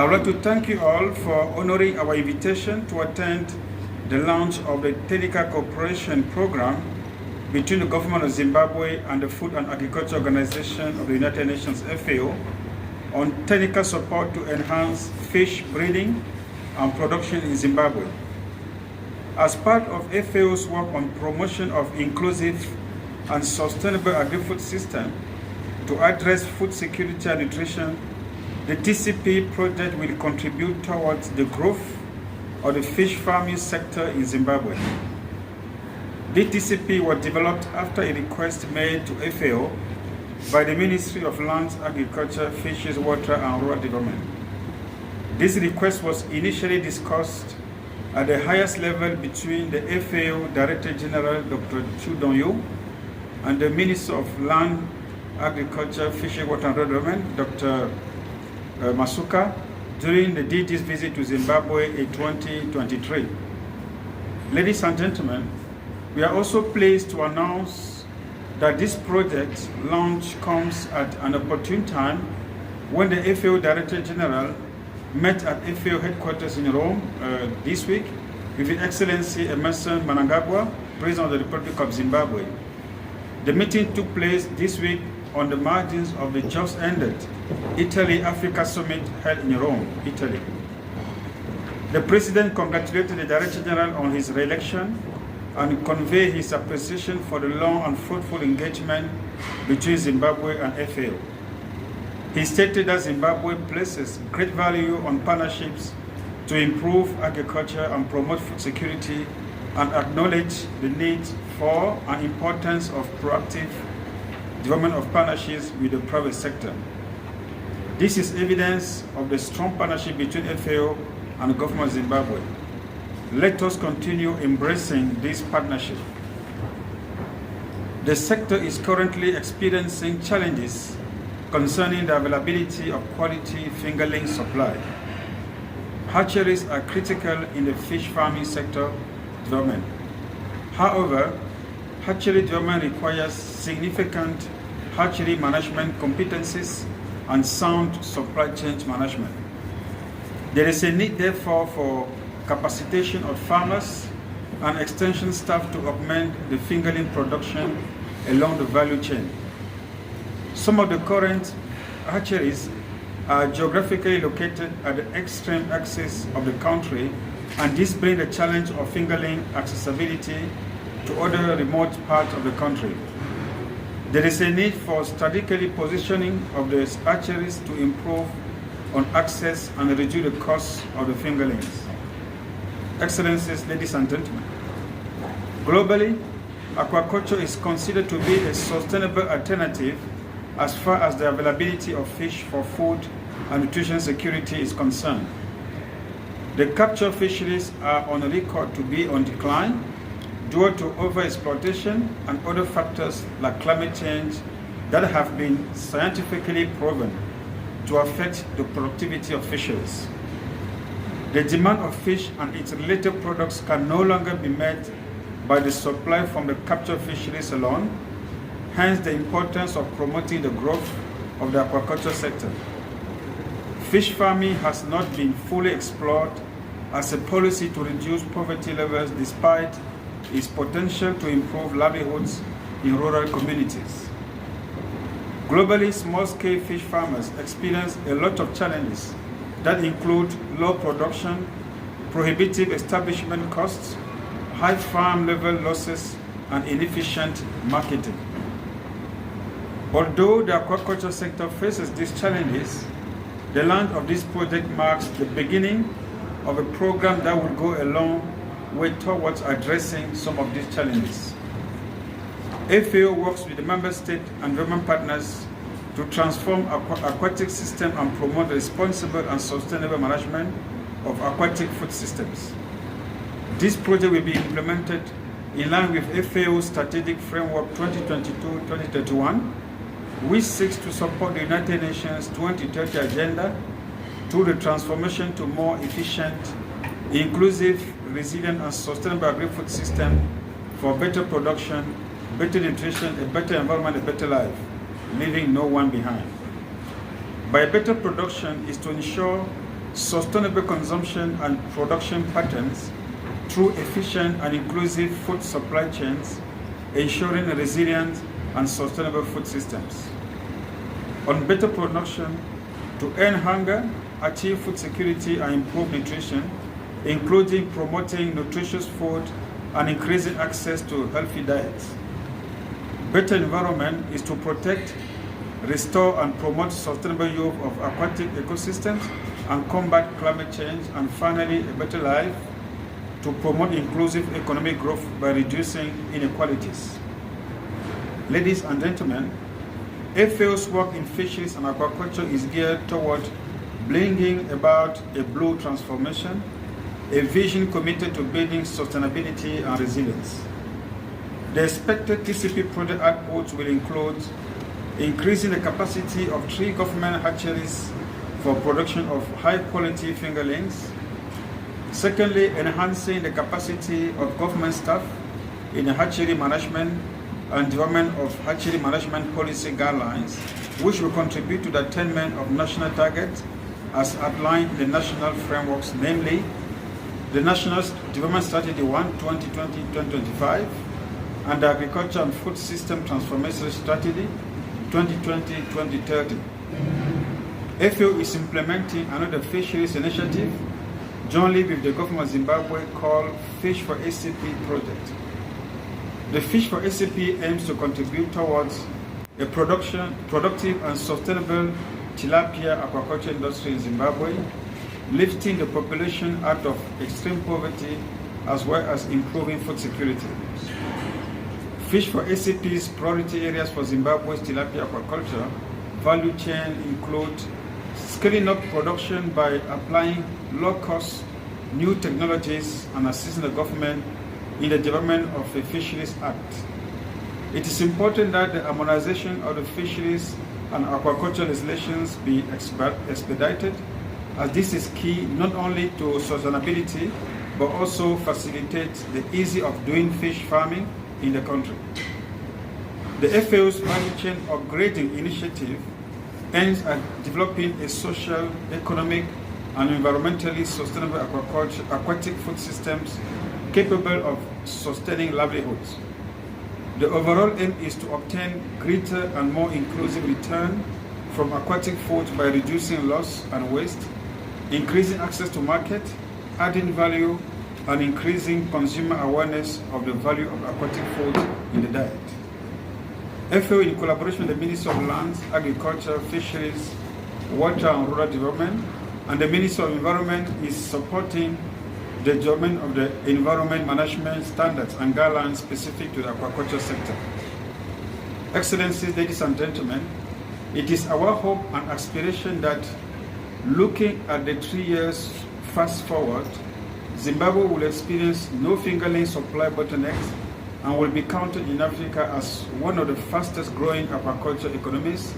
I would like to thank you all for honoring our invitation to attend the launch of the Technical Cooperation Program between the Government of Zimbabwe and the Food and Agriculture Organization of the United Nations, FAO, on technical support to enhance fish breeding and production in Zimbabwe. As part of FAO's work on promotion of inclusive and sustainable agri-food system to address food security and nutrition, the TCP project will contribute towards the growth of the fish farming sector in Zimbabwe. The TCP was developed after a request made to FAO by the Ministry of Lands, Agriculture, Fisheries, Water and Rural Development. This request was initially discussed at the highest level between the FAO Director General Dr. Chu Dong-yu and the Minister of Land, Agriculture, Fisheries, Water and Rural Development, Dr. Masuka, during the DT's visit to Zimbabwe in 2023. Ladies and gentlemen, we are also pleased to announce that this project launch comes at an opportune time when the FAO Director General met at FAO headquarters in Rome this week with His Excellency Emerson Mnangagwa, President of the Republic of Zimbabwe. The meeting took place this week on the margins of the just ended Italy-Africa Summit held in Rome, Italy. The President congratulated the Director General on his re-election and conveyed his appreciation for the long and fruitful engagement between Zimbabwe and FAO. He stated that Zimbabwe places great value on partnerships to improve agriculture and promote food security, and acknowledge the need for and importance of proactive development of partnerships with the private sector. This is evidence of the strong partnership between FAO and the government of Zimbabwe. Let us continue embracing this partnership. The sector is currently experiencing challenges concerning the availability of quality fingerling supply. Hatcheries are critical in the fish farming sector development. However, hatchery development requires significant hatchery management competencies and sound supply chain management. There is a need, therefore, for capacitation of farmers and extension staff to augment the fingerling production along the value chain. Some of the current hatcheries are geographically located at the extreme axis of the country, and this brings the challenge of fingerling accessibility to other remote parts of the country. There is a need for strategically positioning of the hatcheries to improve on access and reduce the cost of the fingerlings. Excellencies, ladies and gentlemen, globally, aquaculture is considered to be a sustainable alternative as far as the availability of fish for food and nutrition security is concerned. The capture fisheries are on record to be on decline due to overexploitation and other factors like climate change that have been scientifically proven to affect the productivity of fisheries. The demand of fish and its related products can no longer be met by the supply from the capture fisheries alone, hence the importance of promoting the growth of the aquaculture sector. Fish farming has not been fully explored as a policy to reduce poverty levels despite its potential to improve livelihoods in rural communities. Globally, small-scale fish farmers experience a lot of challenges that include low production, prohibitive establishment costs, high farm level losses, and inefficient marketing. Although the aquaculture sector faces these challenges, the launch of this project marks the beginning of a program that will go a long way towards addressing some of these challenges. FAO works with the member state and government partners to transform aquatic system and promote responsible and sustainable management of aquatic food systems. This project will be implemented in line with FAO Strategic Framework 2022-2031, which seeks to support the United Nations 2030 agenda through the transformation to more efficient, inclusive, resilient and sustainable agri-food system for better production, better nutrition, a better environment, a better life, leaving no one behind. By better production is to ensure sustainable consumption and production patterns through efficient and inclusive food supply chains, ensuring resilient and sustainable food systems. On better production, to end hunger, achieve food security and improve nutrition, including promoting nutritious food and increasing access to healthy diets. Better environment is to protect, restore and promote sustainable use of aquatic ecosystems and combat climate change. And finally, a better life to promote inclusive economic growth by reducing inequalities. Ladies and gentlemen, FAO's work in fisheries and aquaculture is geared toward bringing about a blue transformation, a vision committed to building sustainability and resilience. The expected TCP project outputs will include increasing the capacity of 3 government hatcheries for production of high-quality fingerlings. Secondly, enhancing the capacity of government staff in hatchery management and development of hatchery management policy guidelines, which will contribute to the attainment of national targets as outlined in the national frameworks, namely the National Development Strategy 1 2020-2025 and the Agriculture and Food System Transformation Strategy 2020-2030. FAO is implementing another fisheries initiative jointly with the government of Zimbabwe called Fish for ACP project. The Fish for ACP aims to contribute towards a productive and sustainable tilapia aquaculture industry in Zimbabwe, lifting the population out of extreme poverty as well as improving food security. Fish for ACP's priority areas for Zimbabwe's tilapia aquaculture value chain include scaling up production by applying low-cost new technologies and assisting the government in the development of a Fisheries Act. It is important that the harmonization of the fisheries and aquaculture legislations be expedited, as this is key not only to sustainability but also facilitates the ease of doing fish farming in the country. The FAO's value chain upgrading initiative aims at developing a social, economic, and environmentally sustainable aquatic food systems capable of sustaining livelihoods. The overall aim is to obtain greater and more inclusive return from aquatic food by reducing loss and waste, increasing access to market, adding value, and increasing consumer awareness of the value of aquatic food in the diet. FAO, in collaboration with the Ministry of Lands, Agriculture, Fisheries, Water and Rural Development, and the Ministry of Environment, is supporting the development of the environment management standards and guidelines specific to the aquaculture sector. Excellencies, ladies and gentlemen, it is our hope and aspiration that, looking at the 3 years fast forward, Zimbabwe will experience no fingerling supply bottlenecks and will be counted in Africa as one of the fastest growing aquaculture economies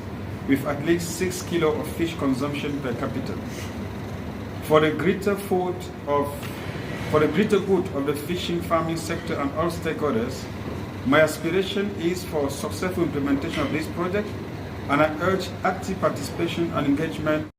with at least 6 kilos of fish consumption per capita. For the greater good of the fishing farming sector and all stakeholders, my aspiration is for successful implementation of this project, and I urge active participation and engagement